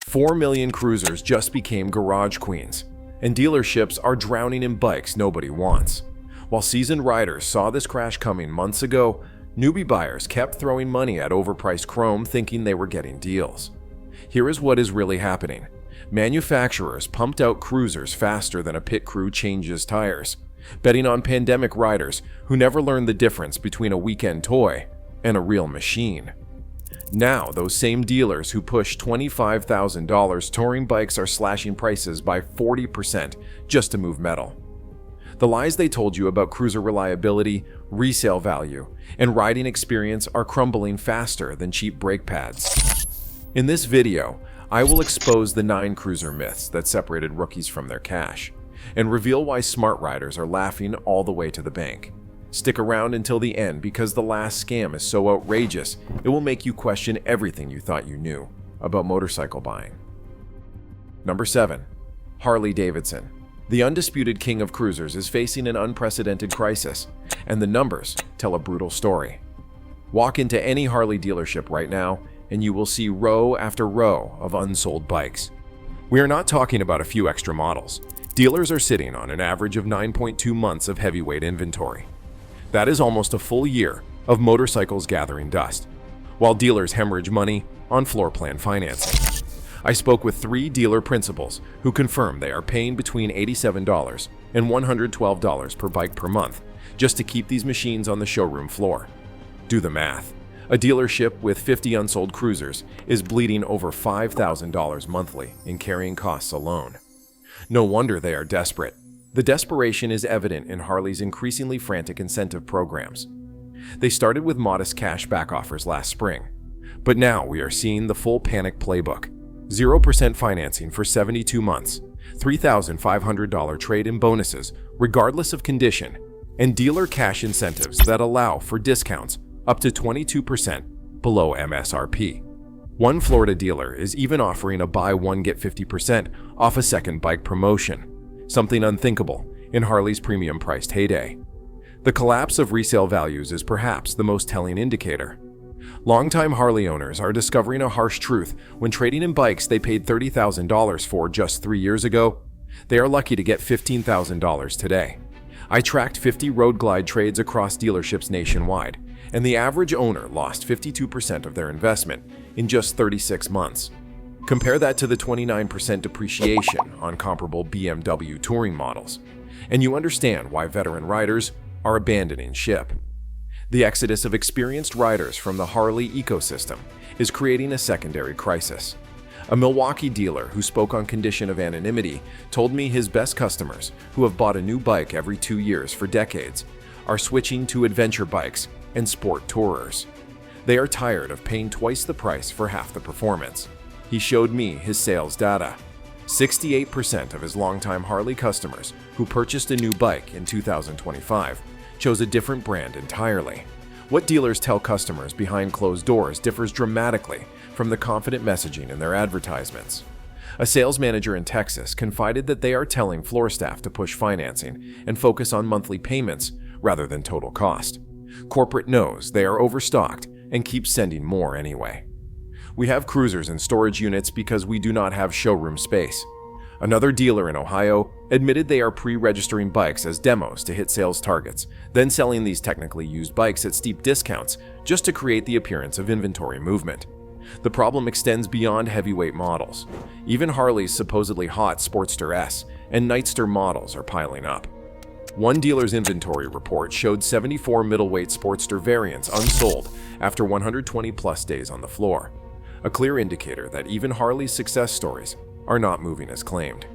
4 million cruisers just became garage queens, and dealerships are drowning in bikes nobody wants. While seasoned riders saw this crash coming months ago, newbie buyers kept throwing money at overpriced chrome thinking they were getting deals. Here is what is really happening. Manufacturers pumped out cruisers faster than a pit crew changes tires, betting on pandemic riders who never learned the difference between a weekend toy and a real machine. Now, those same dealers who push $25,000 touring bikes are slashing prices by 40% just to move metal. The lies they told you about cruiser reliability, resale value, and riding experience are crumbling faster than cheap brake pads. In this video, I will expose the 9 cruiser myths that separated rookies from their cash, and reveal why smart riders are laughing all the way to the bank. Stick around until the end because the last scam is so outrageous, it will make you question everything you thought you knew about motorcycle buying. Number 7. Harley-Davidson. The undisputed king of cruisers is facing an unprecedented crisis, and the numbers tell a brutal story. Walk into any Harley dealership right now, and you will see row after row of unsold bikes. We are not talking about a few extra models. Dealers are sitting on an average of 9.2 months of heavyweight inventory. That is almost a full year of motorcycles gathering dust, while dealers hemorrhage money on floor plan financing. I spoke with 3 dealer principals who confirmed they are paying between $87 and $112 per bike per month just to keep these machines on the showroom floor. Do the math. A dealership with 50 unsold cruisers is bleeding over $5,000 monthly in carrying costs alone. No wonder they are desperate. The desperation is evident in Harley's increasingly frantic incentive programs. They started with modest cash back offers last spring, but now we are seeing the full panic playbook. 0% financing for 72 months, $3,500 trade-in bonuses regardless of condition, and dealer cash incentives that allow for discounts up to 22% below MSRP. One Florida dealer is even offering a buy one get 50% off a second bike promotion, something unthinkable in Harley's premium-priced heyday. The collapse of resale values is perhaps the most telling indicator. Longtime Harley owners are discovering a harsh truth when trading in bikes they paid $30,000 for just 3 years ago. They are lucky to get $15,000 today. I tracked 50 Road Glide trades across dealerships nationwide, and the average owner lost 52% of their investment in just 36 months. Compare that to the 29% depreciation on comparable BMW touring models, and you understand why veteran riders are abandoning ship. The exodus of experienced riders from the Harley ecosystem is creating a secondary crisis. A Milwaukee dealer who spoke on condition of anonymity told me his best customers, who have bought a new bike every 2 years for decades, are switching to adventure bikes and sport tourers. They are tired of paying twice the price for half the performance. He showed me his sales data. 68% of his longtime Harley customers who purchased a new bike in 2025 chose a different brand entirely. What dealers tell customers behind closed doors differs dramatically from the confident messaging in their advertisements. A sales manager in Texas confided that they are telling floor staff to push financing and focus on monthly payments rather than total cost. Corporate knows they are overstocked and keeps sending more anyway. We have cruisers and storage units because we do not have showroom space. Another dealer in Ohio admitted they are pre-registering bikes as demos to hit sales targets, then selling these technically used bikes at steep discounts just to create the appearance of inventory movement. The problem extends beyond heavyweight models. Even Harley's supposedly hot Sportster S and Nightster models are piling up. One dealer's inventory report showed 74 middleweight Sportster variants unsold after 120 plus days on the floor, a clear indicator that even Harley's success stories are not moving as claimed.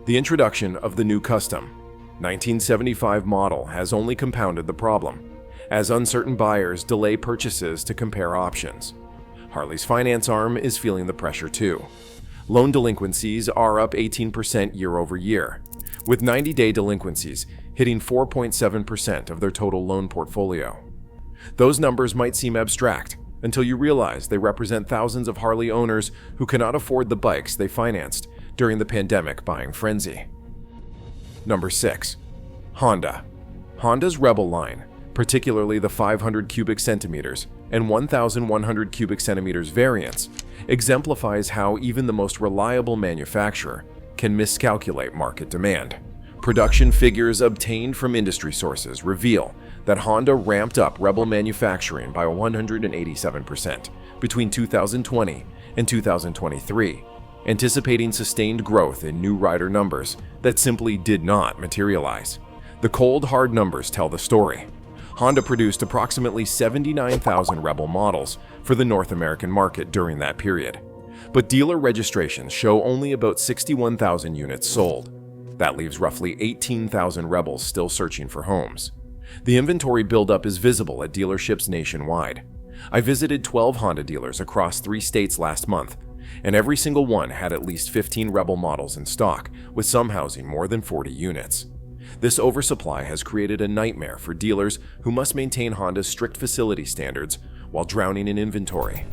The introduction of the new custom 1975 model has only compounded the problem, as uncertain buyers delay purchases to compare options. Harley's finance arm is feeling the pressure too. Loan delinquencies are up 18% year over year, with 90-day delinquencies hitting 4.7% of their total loan portfolio. Those numbers might seem abstract until you realize they represent thousands of Harley owners who cannot afford the bikes they financed during the pandemic buying frenzy. Number 6. Honda. Honda's Rebel line, particularly the 500 cubic centimeters and 1,100 cubic centimeters variants, exemplifies how even the most reliable manufacturer can miscalculate market demand. Production figures obtained from industry sources reveal that Honda ramped up Rebel manufacturing by 187% between 2020 and 2023, anticipating sustained growth in new rider numbers that simply did not materialize. The cold, hard numbers tell the story. Honda produced approximately 79,000 Rebel models for the North American market during that period, but dealer registrations show only about 61,000 units sold. That leaves roughly 18,000 Rebels still searching for homes. The inventory buildup is visible at dealerships nationwide. I visited 12 Honda dealers across 3 states last month, and every single one had at least 15 Rebel models in stock, with some housing more than 40 units. This oversupply has created a nightmare for dealers who must maintain Honda's strict facility standards while drowning in inventory.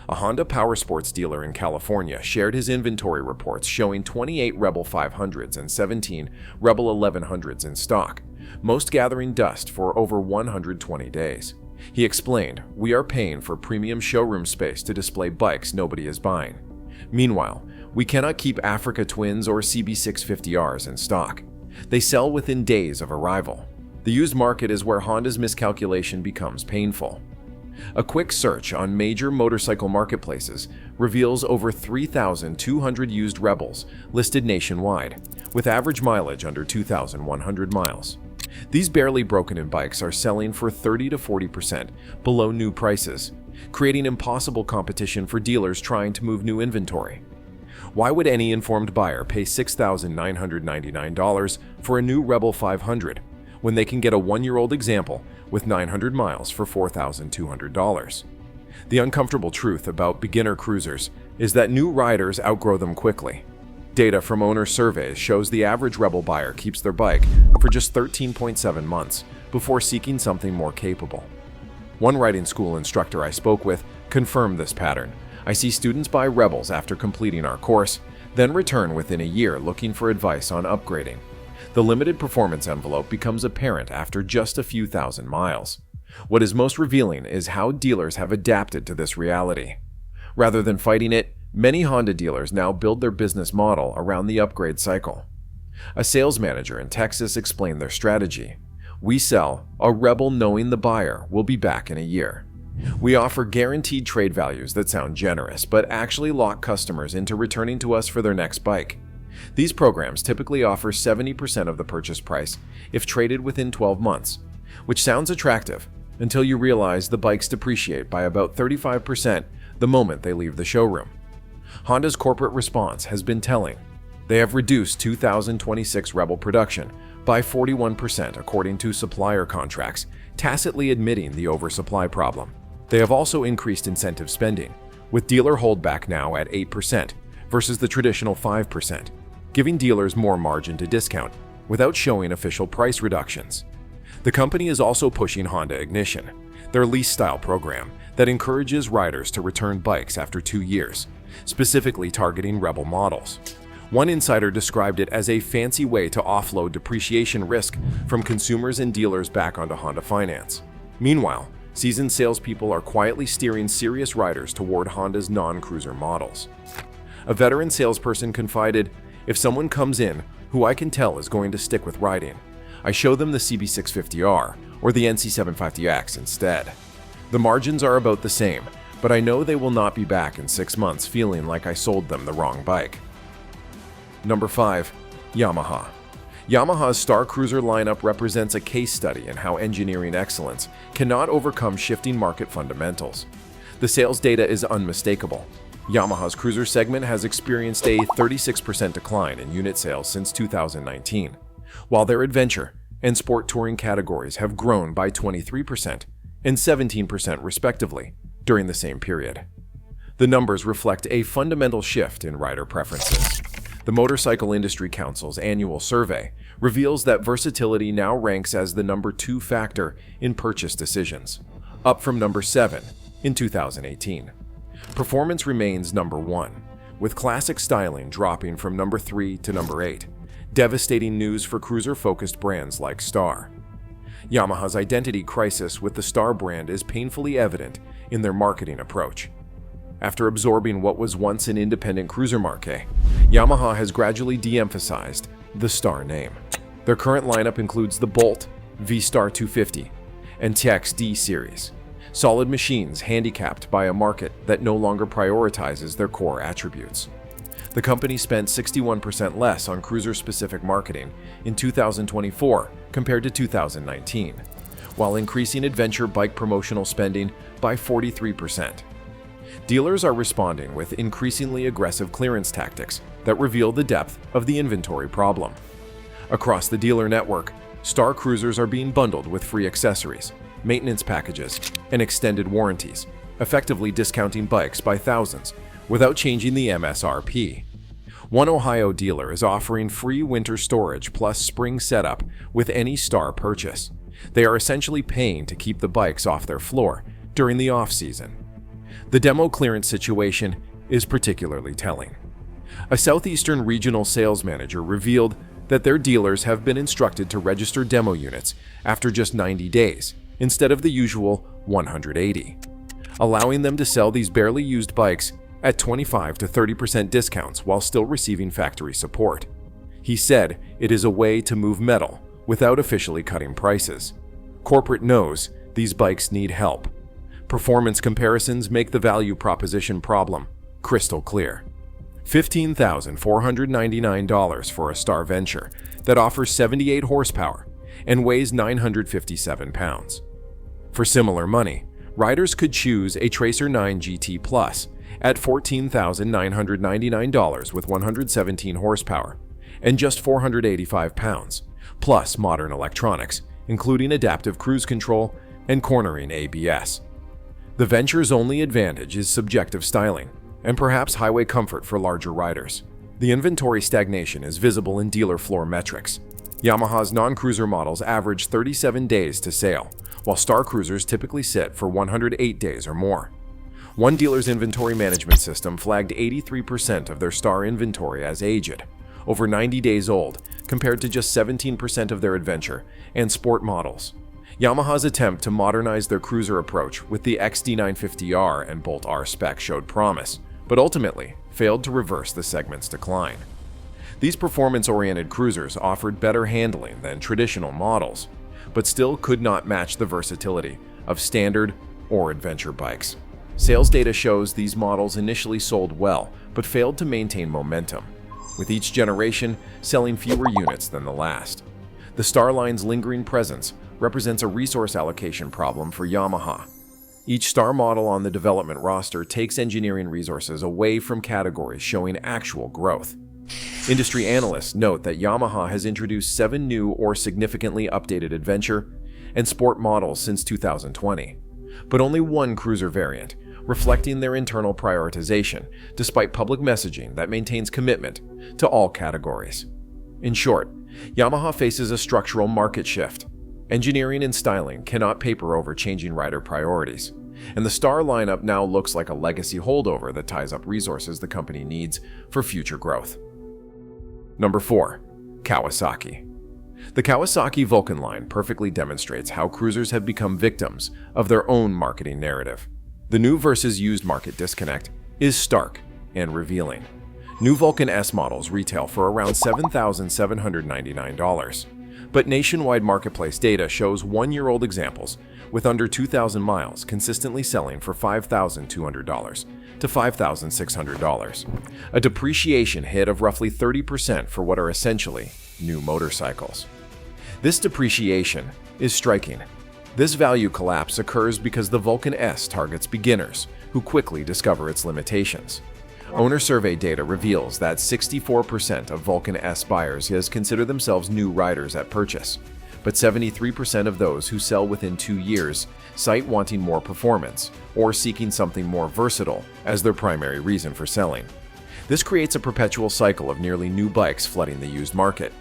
A Honda Powersports dealer in California shared his inventory reports showing 28 Rebel 500s and 17 Rebel 1100s in stock, most gathering dust for over 120 days. He explained, "We are paying for premium showroom space to display bikes nobody is buying. Meanwhile, we cannot keep Africa Twins or CB650Rs in stock. They sell within days of arrival." The used market is where Honda's miscalculation becomes painful. A quick search on major motorcycle marketplaces reveals over 3,200 used Rebels listed nationwide, with average mileage under 2,100 miles. These barely broken-in bikes are selling for 30 to 40% below new prices, creating impossible competition for dealers trying to move new inventory. Why would any informed buyer pay $6,999 for a new Rebel 500 when they can get a 1-year-old example with 900 miles for $4,200? The uncomfortable truth about beginner cruisers is that new riders outgrow them quickly. Data from owner surveys shows the average Rebel buyer keeps their bike for just 13.7 months before seeking something more capable. One riding school instructor I spoke with confirmed this pattern. "I see students buy Rebels after completing our course, then return within a year looking for advice on upgrading. The limited performance envelope becomes apparent after just a few thousand miles." What is most revealing is how dealers have adapted to this reality. Rather than fighting it, many Honda dealers now build their business model around the upgrade cycle. A sales manager in Texas explained their strategy. "We sell a Rebel knowing the buyer will be back in a year. We offer guaranteed trade values that sound generous, but actually lock customers into returning to us for their next bike. These programs typically offer 70% of the purchase price if traded within 12 months, which sounds attractive until you realize the bikes depreciate by about 35% the moment they leave the showroom." Honda's corporate response has been telling. They have reduced 2026 Rebel production by 41% according to supplier contracts, tacitly admitting the oversupply problem. They have also increased incentive spending, with dealer holdback now at 8% versus the traditional 5%, giving dealers more margin to discount without showing official price reductions. The company is also pushing Honda Ignition, their lease-style program that encourages riders to return bikes after 2 years, specifically targeting Rebel models. One insider described it as a fancy way to offload depreciation risk from consumers and dealers back onto Honda Finance. Meanwhile, seasoned salespeople are quietly steering serious riders toward Honda's non-cruiser models. A veteran salesperson confided, "If someone comes in who I can tell is going to stick with riding, I show them the CB650R or the NC750X instead. The margins are about the same, but I know they will not be back in 6 months feeling like I sold them the wrong bike." Number 5. Yamaha. Yamaha's Star Cruiser lineup represents a case study in how engineering excellence cannot overcome shifting market fundamentals. The sales data is unmistakable. Yamaha's cruiser segment has experienced a 36% decline in unit sales since 2019, while their adventure and sport touring categories have grown by 23% and 17% respectively during the same period. The numbers reflect a fundamental shift in rider preferences. The Motorcycle Industry Council's annual survey reveals that versatility now ranks as the number 2 factor in purchase decisions, up from number 7 in 2018. Performance remains number 1, with classic styling dropping from number 3 to number 8, devastating news for cruiser-focused brands like Star. Yamaha's identity crisis with the Star brand is painfully evident in their marketing approach. After absorbing what was once an independent cruiser marque, Yamaha has gradually de-emphasized the Star name. Their current lineup includes the Bolt, V-Star 250, and TX-D series, solid machines handicapped by a market that no longer prioritizes their core attributes. The company spent 61% less on cruiser-specific marketing in 2024 compared to 2019, while increasing adventure bike promotional spending by 43%. Dealers are responding with increasingly aggressive clearance tactics that reveal the depth of the inventory problem. Across the dealer network, Star cruisers are being bundled with free accessories, maintenance packages, and extended warranties, effectively discounting bikes by thousands without changing the MSRP. One Ohio dealer is offering free winter storage plus spring setup with any Star purchase. They are essentially paying to keep the bikes off their floor during the off-season. The demo clearance situation is particularly telling. A Southeastern regional sales manager revealed that their dealers have been instructed to register demo units after just 90 days instead of the usual 180, allowing them to sell these barely used bikes at 25 to 30% discounts while still receiving factory support. He said it is a way to move metal without officially cutting prices. Corporate knows these bikes need help. Performance comparisons make the value proposition problem crystal clear. $15,499 for a Star Venture that offers 78 horsepower and weighs 957 pounds. For similar money, riders could choose a Tracer 9 GT Plus at $14,999 with 117 horsepower and just 485 pounds, plus modern electronics, including adaptive cruise control and cornering ABS. The Venture's only advantage is subjective styling and perhaps highway comfort for larger riders. The inventory stagnation is visible in dealer floor metrics. Yamaha's non-cruiser models average 37 days to sale, while Star cruisers typically sit for 108 days or more. One dealer's inventory management system flagged 83% of their Star inventory as aged, over 90 days old, compared to just 17% of their adventure and sport models. Yamaha's attempt to modernize their cruiser approach with the XD950R and Bolt R spec showed promise, but ultimately failed to reverse the segment's decline. These performance-oriented cruisers offered better handling than traditional models, but still could not match the versatility of standard or adventure bikes. Sales data shows these models initially sold well, but failed to maintain momentum, with each generation selling fewer units than the last. The Star line's lingering presence represents a resource allocation problem for Yamaha. Each Star model on the development roster takes engineering resources away from categories showing actual growth. Industry analysts note that Yamaha has introduced 7 new or significantly updated adventure and sport models since 2020, but only one cruiser variant, reflecting their internal prioritization despite public messaging that maintains commitment to all categories. In short, Yamaha faces a structural market shift. Engineering and styling cannot paper over changing rider priorities, and the Star lineup now looks like a legacy holdover that ties up resources the company needs for future growth. Number 4. Kawasaki. The Kawasaki Vulcan line perfectly demonstrates how cruisers have become victims of their own marketing narrative. The new versus used market disconnect is stark and revealing. New Vulcan S models retail for around $7,799, but nationwide marketplace data shows one-year-old examples with under 2,000 miles consistently selling for $5,200 to $5,600, a depreciation hit of roughly 30% for what are essentially new motorcycles. This depreciation is striking. This value collapse occurs because the Vulcan S targets beginners who quickly discover its limitations. Owner survey data reveals that 64% of Vulcan S buyers consider themselves new riders at purchase, but 73% of those who sell within 2 years cite wanting more performance or seeking something more versatile as their primary reason for selling. This creates a perpetual cycle of nearly new bikes flooding the used market.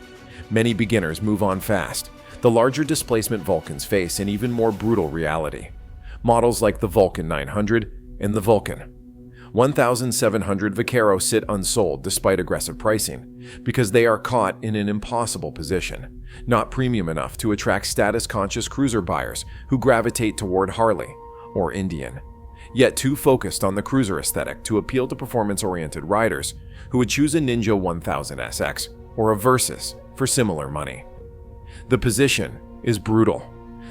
Many beginners move on fast. The larger displacement Vulcans face an even more brutal reality. Models like the Vulcan 900 and the Vulcan 1700 Vaquero sit unsold despite aggressive pricing because they are caught in an impossible position, not premium enough to attract status-conscious cruiser buyers who gravitate toward Harley or Indian. yet too focused on the cruiser aesthetic to appeal to performance-oriented riders who would choose a Ninja 1000 SX or a Versys for similar money. The position is brutal.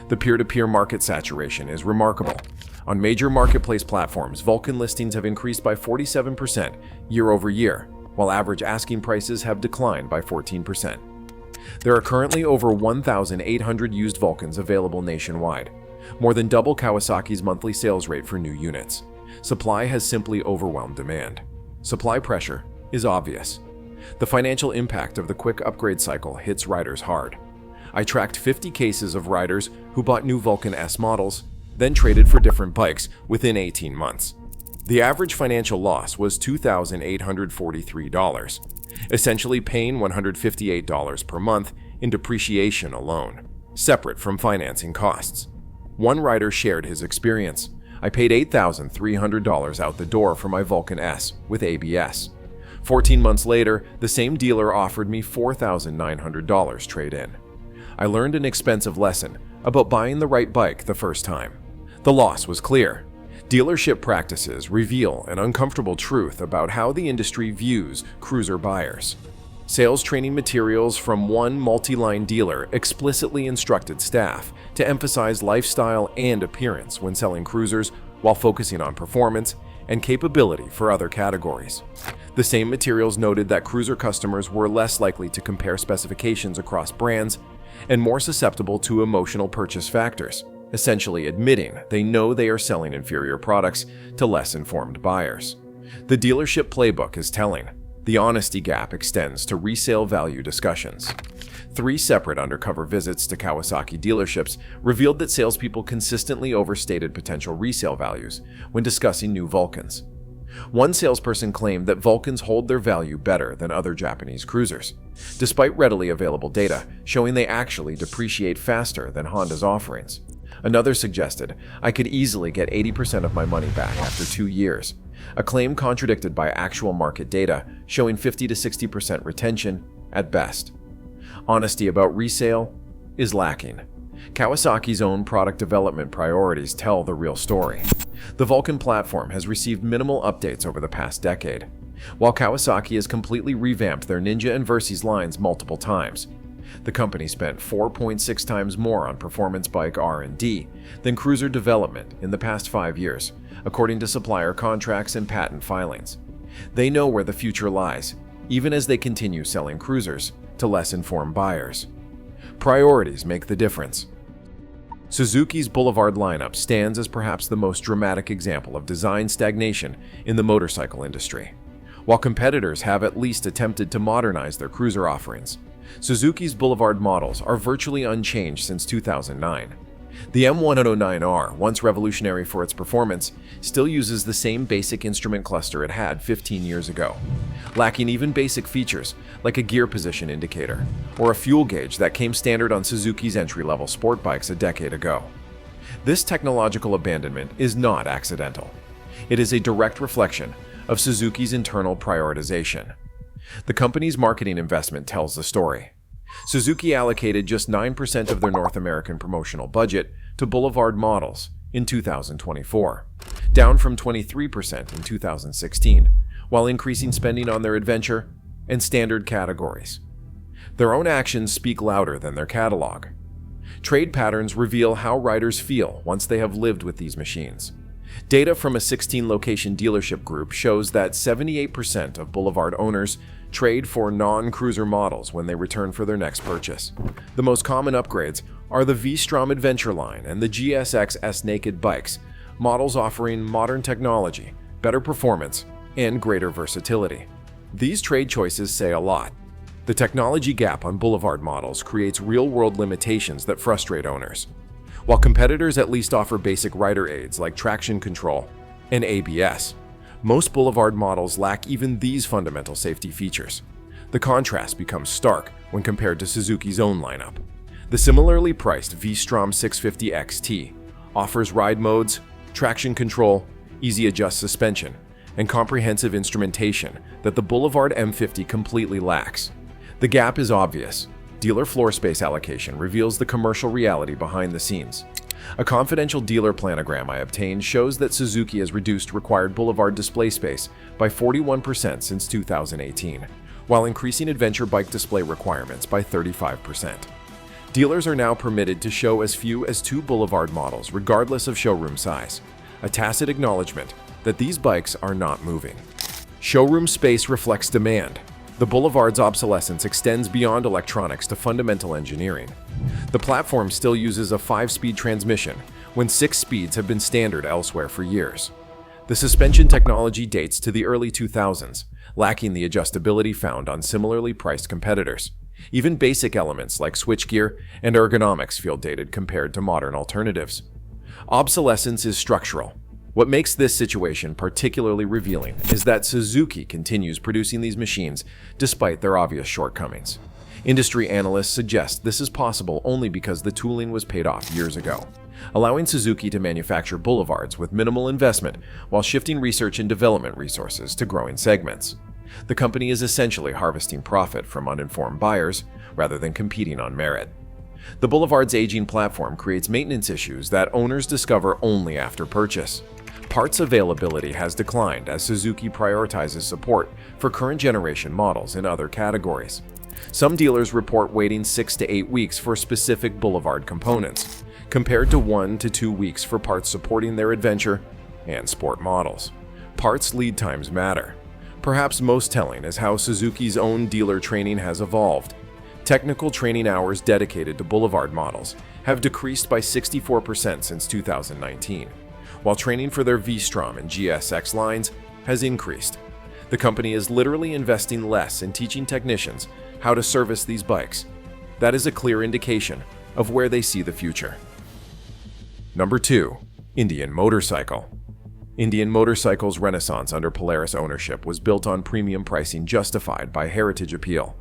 The peer-to-peer market saturation is remarkable. On major marketplace platforms, Vulcan listings have increased by 47% year over year, while average asking prices have declined by 14%. There are currently over 1,800 used Vulcans available nationwide, more than double Kawasaki's monthly sales rate for new units. Supply has simply overwhelmed demand. Supply pressure is obvious. The financial impact of the quick upgrade cycle hits riders hard. I tracked 50 cases of riders who bought new Vulcan S models, then traded for different bikes within 18 months. The average financial loss was $2,843, essentially paying $158 per month in depreciation alone, separate from financing costs. One rider shared his experience. I paid $8,300 out the door for my Vulcan S with ABS. 14 months later, the same dealer offered me $4,900 trade-in. I learned an expensive lesson about buying the right bike the first time. The loss was clear. Dealership practices reveal an uncomfortable truth about how the industry views cruiser buyers. Sales training materials from one multi-line dealer explicitly instructed staff to emphasize lifestyle and appearance when selling cruisers while focusing on performance and capability for other categories. The same materials noted that cruiser customers were less likely to compare specifications across brands and more susceptible to emotional purchase factors, essentially admitting they know they are selling inferior products to less informed buyers. The dealership playbook is telling. The honesty gap extends to resale value discussions. 3 separate undercover visits to Kawasaki dealerships revealed that salespeople consistently overstated potential resale values when discussing new Vulcans. One salesperson claimed that Vulcans hold their value better than other Japanese cruisers, despite readily available data showing they actually depreciate faster than Honda's offerings. Another suggested I could easily get 80% of my money back after 2 years, a claim contradicted by actual market data showing 50 to 60% retention at best. Honesty about resale is lacking. Kawasaki's own product development priorities tell the real story. The Vulcan platform has received minimal updates over the past decade, while Kawasaki has completely revamped their Ninja and Versys lines multiple times. The company spent 4.6 times more on performance bike R&D than cruiser development in the past 5 years, according to supplier contracts and patent filings. They know where the future lies, even as they continue selling cruisers to less informed buyers. Priorities make the difference. Suzuki's Boulevard lineup stands as perhaps the most dramatic example of design stagnation in the motorcycle industry. While competitors have at least attempted to modernize their cruiser offerings, Suzuki's Boulevard models are virtually unchanged since 2009. The M109R, once revolutionary for its performance, still uses the same basic instrument cluster it had 15 years ago, lacking even basic features like a gear position indicator or a fuel gauge that came standard on Suzuki's entry-level sport bikes a decade ago. This technological abandonment is not accidental. It is a direct reflection of Suzuki's internal prioritization. The company's marketing investment tells the story. Suzuki allocated just 9% of their North American promotional budget to Boulevard models in 2024, down from 23% in 2016, while increasing spending on their adventure and standard categories. Their own actions speak louder than their catalog. Trade patterns reveal how riders feel once they have lived with these machines. Data from a 16-location dealership group shows that 78% of Boulevard owners trade for non-cruiser models when they return for their next purchase. The most common upgrades are the V-Strom Adventure line and the GSX S Naked bikes, models offering modern technology, better performance, and greater versatility. These trade choices say a lot. The technology gap on Boulevard models creates real-world limitations that frustrate owners. While competitors at least offer basic rider aids like traction control and ABS, most Boulevard models lack even these fundamental safety features. The contrast becomes stark when compared to Suzuki's own lineup. The similarly priced V-Strom 650 XT offers ride modes, traction control, easy adjust suspension, and comprehensive instrumentation that the Boulevard M50 completely lacks. The gap is obvious. Dealer floor space allocation reveals the commercial reality behind the scenes. A confidential dealer planogram I obtained shows that Suzuki has reduced required boulevard display space by 41% since 2018, while increasing adventure bike display requirements by 35%. Dealers are now permitted to show as few as 2 boulevard models regardless of showroom size, a tacit acknowledgement that these bikes are not moving. Showroom space reflects demand. The boulevard's obsolescence extends beyond electronics to fundamental engineering. The platform still uses a 5-speed transmission, when 6 speeds have been standard elsewhere for years. The suspension technology dates to the early 2000s, lacking the adjustability found on similarly priced competitors. Even basic elements like switchgear and ergonomics feel dated compared to modern alternatives. Obsolescence is structural. What makes this situation particularly revealing is that Suzuki continues producing these machines despite their obvious shortcomings. Industry analysts suggest this is possible only because the tooling was paid off years ago, allowing Suzuki to manufacture boulevards with minimal investment while shifting research and development resources to growing segments. The company is essentially harvesting profit from uninformed buyers rather than competing on merit. The boulevard's aging platform creates maintenance issues that owners discover only after purchase. Parts availability has declined as Suzuki prioritizes support for current generation models in other categories. Some dealers report waiting 6 to 8 weeks for specific boulevard components, compared to 1 to 2 weeks for parts supporting their adventure and sport models. Parts lead times matter. Perhaps most telling is how Suzuki's own dealer training has evolved. Technical training hours dedicated to boulevard models have decreased by 64% since 2019, while training for their V-Strom and GSX lines has increased. The company is literally investing less in teaching technicians how to service these bikes. That is a clear indication of where they see the future. Number 2. Indian Motorcycle. Indian Motorcycle's renaissance under Polaris ownership was built on premium pricing justified by heritage appeal.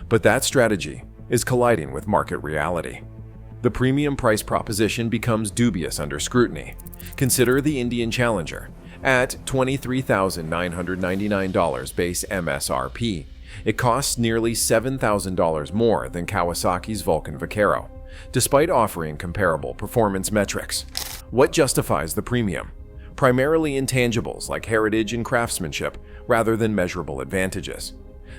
But that strategy is colliding with market reality. The premium price proposition becomes dubious under scrutiny. Consider the Indian Challenger. At $23,999 base MSRP, it costs nearly $7,000 more than Kawasaki's Vulcan Vaquero, despite offering comparable performance metrics. What justifies the premium? Primarily intangibles like heritage and craftsmanship, rather than measurable advantages.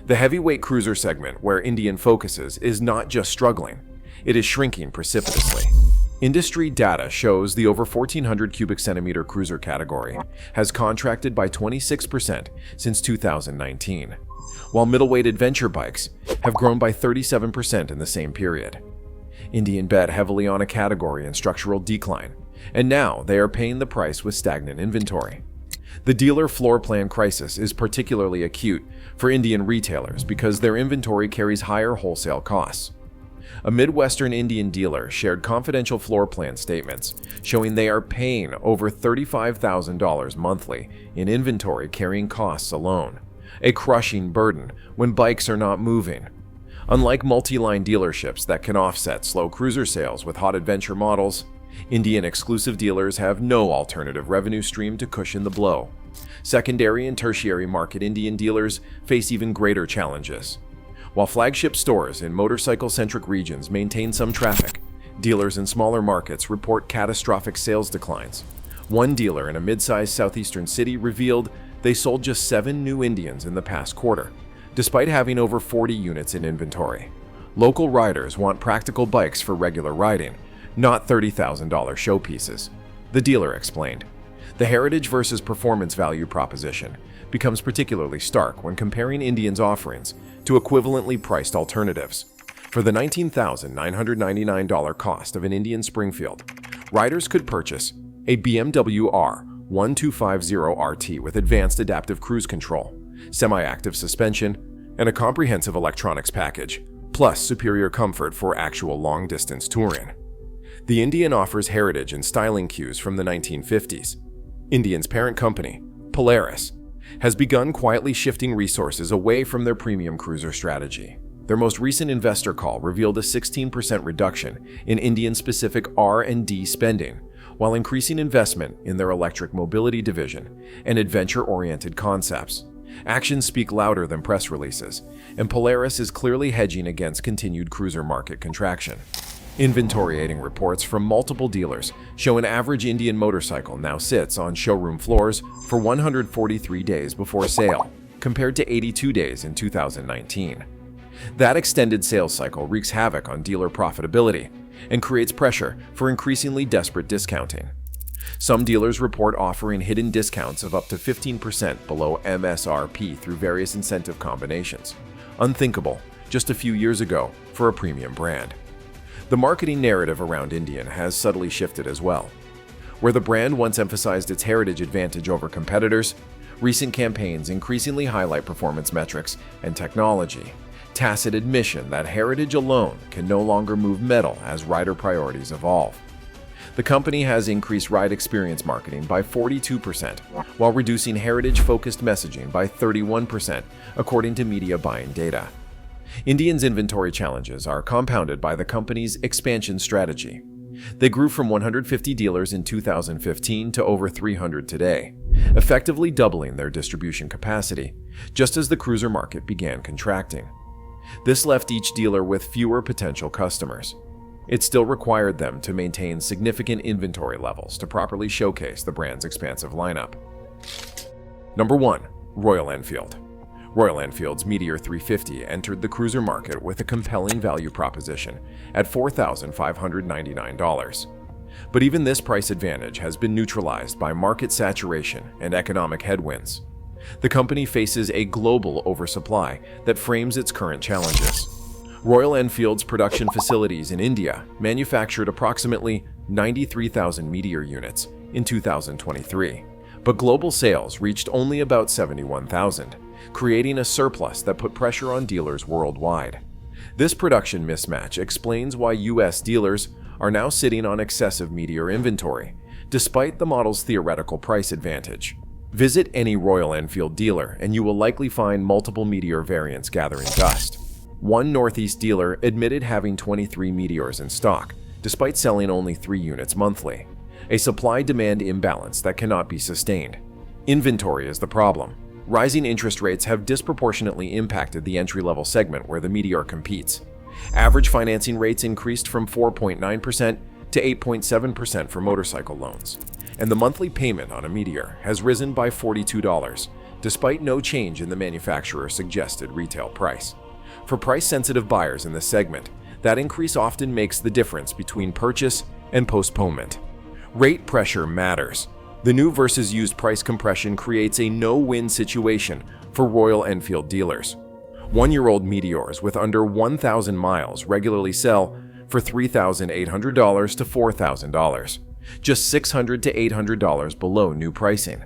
The heavyweight cruiser segment, where Indian focuses, is not just struggling, it is shrinking precipitously. Industry data shows the over 1,400 cubic centimeter cruiser category has contracted by 26% since 2019, while middleweight adventure bikes have grown by 37% in the same period. Indian bet heavily on a category in structural decline, and now they are paying the price with stagnant inventory. The dealer floor plan crisis is particularly acute for Indian retailers because their inventory carries higher wholesale costs. A Midwestern Indian dealer shared confidential floor plan statements showing they are paying over $35,000 monthly in inventory carrying costs alone, a crushing burden when bikes are not moving. Unlike multi-line dealerships that can offset slow cruiser sales with hot adventure models, Indian exclusive dealers have no alternative revenue stream to cushion the blow. Secondary and tertiary market Indian dealers face even greater challenges. While flagship stores in motorcycle-centric regions maintain some traffic, dealers in smaller markets report catastrophic sales declines. One dealer in a mid-sized southeastern city revealed they sold just 7 new Indians in the past quarter, despite having over 40 units in inventory. Local riders want practical bikes for regular riding, not $30,000 showpieces, the dealer explained. The heritage versus performance value proposition becomes particularly stark when comparing Indian's offerings to equivalently priced alternatives. For the $19,999 cost of an Indian Springfield, riders could purchase a BMW R1250 RT with advanced adaptive cruise control, semi-active suspension, and a comprehensive electronics package, plus superior comfort for actual long-distance touring. The Indian offers heritage and styling cues from the 1950s. Indian's parent company, Polaris, has begun quietly shifting resources away from their premium cruiser strategy. Their most recent investor call revealed a 16% reduction in Indian-specific R&D spending, while increasing investment in their electric mobility division and adventure-oriented concepts. Actions speak louder than press releases, and Polaris is clearly hedging against continued cruiser market contraction. Inventory-aiding reports from multiple dealers show an average Indian motorcycle now sits on showroom floors for 143 days before sale, compared to 82 days in 2019. That extended sales cycle wreaks havoc on dealer profitability and creates pressure for increasingly desperate discounting. Some dealers report offering hidden discounts of up to 15% below MSRP through various incentive combinations. Unthinkable just a few years ago for a premium brand. The marketing narrative around Indian has subtly shifted as well. Where the brand once emphasized its heritage advantage over competitors, recent campaigns increasingly highlight performance metrics and technology, tacit admission that heritage alone can no longer move metal as rider priorities evolve. The company has increased ride experience marketing by 42%, while reducing heritage-focused messaging by 31%, according to media buying data. Indian's inventory challenges are compounded by the company's expansion strategy. They grew from 150 dealers in 2015 to over 300 today, effectively doubling their distribution capacity, just as the cruiser market began contracting. This left each dealer with fewer potential customers. It still required them to maintain significant inventory levels to properly showcase the brand's expansive lineup. Number 1. Royal Enfield. Royal Enfield's Meteor 350 entered the cruiser market with a compelling value proposition at $4,599. But even this price advantage has been neutralized by market saturation and economic headwinds. The company faces a global oversupply that frames its current challenges. Royal Enfield's production facilities in India manufactured approximately 93,000 Meteor units in 2023, but global sales reached only about 71,000. Creating a surplus that put pressure on dealers worldwide. This production mismatch explains why U.S. dealers are now sitting on excessive Meteor inventory, despite the model's theoretical price advantage. Visit any Royal Enfield dealer and you will likely find multiple Meteor variants gathering dust. One Northeast dealer admitted having 23 Meteors in stock, despite selling only 3 units monthly, a supply-demand imbalance that cannot be sustained. Inventory is the problem. Rising interest rates have disproportionately impacted the entry-level segment where the Meteor competes. Average financing rates increased from 4.9% to 8.7% for motorcycle loans, and the monthly payment on a Meteor has risen by $42, despite no change in the manufacturer's suggested retail price. For price-sensitive buyers in this segment, that increase often makes the difference between purchase and postponement. Rate pressure matters. The new versus used price compression creates a no-win situation for Royal Enfield dealers. One-year-old Meteors with under 1,000 miles regularly sell for $3,800 to $4,000, just $600 to $800 below new pricing.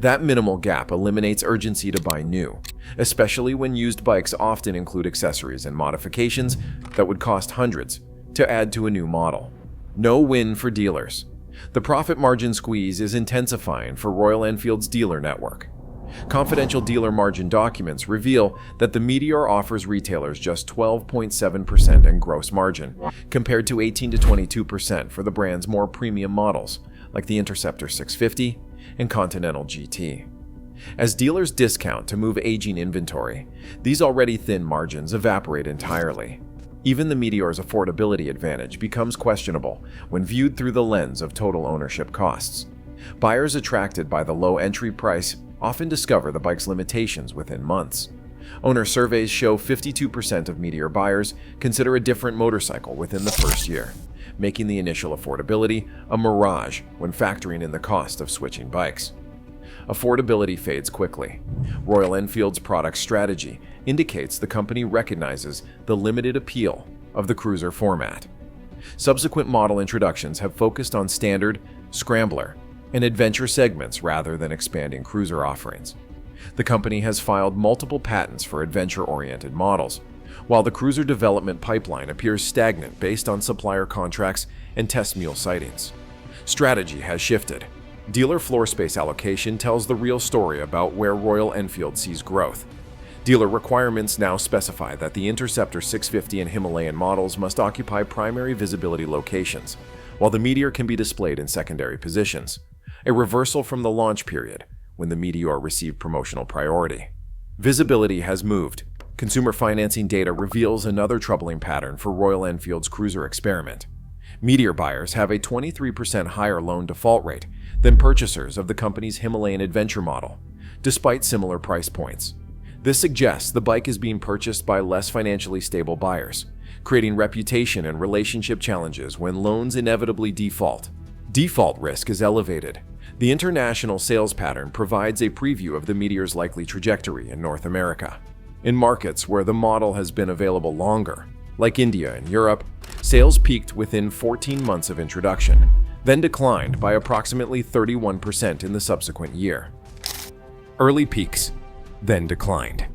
That minimal gap eliminates urgency to buy new, especially when used bikes often include accessories and modifications that would cost hundreds to add to a new model. No win for dealers. The profit margin squeeze is intensifying for Royal Enfield's dealer network. Confidential dealer margin documents reveal that the Meteor offers retailers just 12.7% in gross margin, compared to 18 to 22% for the brand's more premium models, like the Interceptor 650 and Continental GT. As dealers discount to move aging inventory, these already thin margins evaporate entirely. Even the Meteor's affordability advantage becomes questionable when viewed through the lens of total ownership costs. Buyers attracted by the low entry price often discover the bike's limitations within months. Owner surveys show 52% of Meteor buyers consider a different motorcycle within the first year, making the initial affordability a mirage when factoring in the cost of switching bikes. Affordability fades quickly. Royal Enfield's product strategy indicates the company recognizes the limited appeal of the cruiser format. Subsequent model introductions have focused on standard, scrambler, and adventure segments rather than expanding cruiser offerings. The company has filed multiple patents for adventure-oriented models, while the cruiser development pipeline appears stagnant based on supplier contracts and test mule sightings. Strategy has shifted. Dealer floor space allocation tells the real story about where Royal Enfield sees growth. Dealer requirements now specify that the Interceptor 650 and Himalayan models must occupy primary visibility locations, while the Meteor can be displayed in secondary positions, a reversal from the launch period when the Meteor received promotional priority. Visibility has moved. Consumer financing data reveals another troubling pattern for Royal Enfield's cruiser experiment. Meteor buyers have a 23% higher loan default rate than purchasers of the company's Himalayan Adventure model, despite similar price points. This suggests the bike is being purchased by less financially stable buyers, creating reputation and relationship challenges when loans inevitably default. Default risk is elevated. The international sales pattern provides a preview of the Meteor's likely trajectory in North America. In markets where the model has been available longer, like India and Europe, sales peaked within 14 months of introduction, then declined by approximately 31% in the subsequent year. Early peaks, then declined.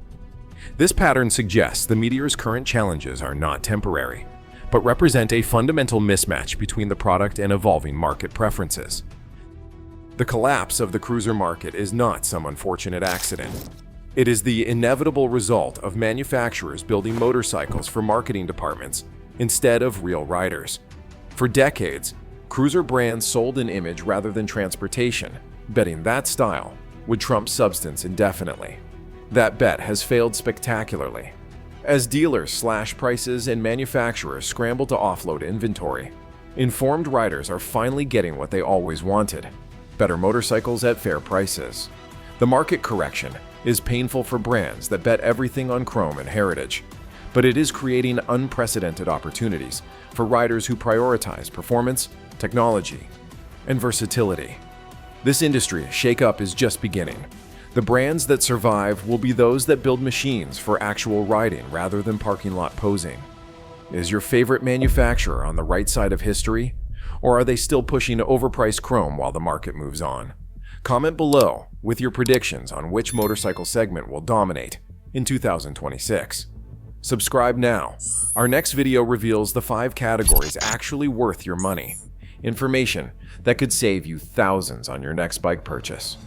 This pattern suggests the Meteor's current challenges are not temporary, but represent a fundamental mismatch between the product and evolving market preferences. The collapse of the cruiser market is not some unfortunate accident. It is the inevitable result of manufacturers building motorcycles for marketing departments instead of real riders. For decades, cruiser brands sold an image rather than transportation, betting that style would trump substance indefinitely. That bet has failed spectacularly. As dealers slash prices and manufacturers scramble to offload inventory, informed riders are finally getting what they always wanted: better motorcycles at fair prices. The market correction is painful for brands that bet everything on chrome and heritage, but it is creating unprecedented opportunities for riders who prioritize performance, technology, and versatility. This industry shake-up is just beginning. The brands that survive will be those that build machines for actual riding rather than parking lot posing. Is your favorite manufacturer on the right side of history, or are they still pushing overpriced chrome while the market moves on? Comment below with your predictions on which motorcycle segment will dominate in 2026. Subscribe now. Our next video reveals the 5 categories actually worth your money. Information that could save you thousands on your next bike purchase.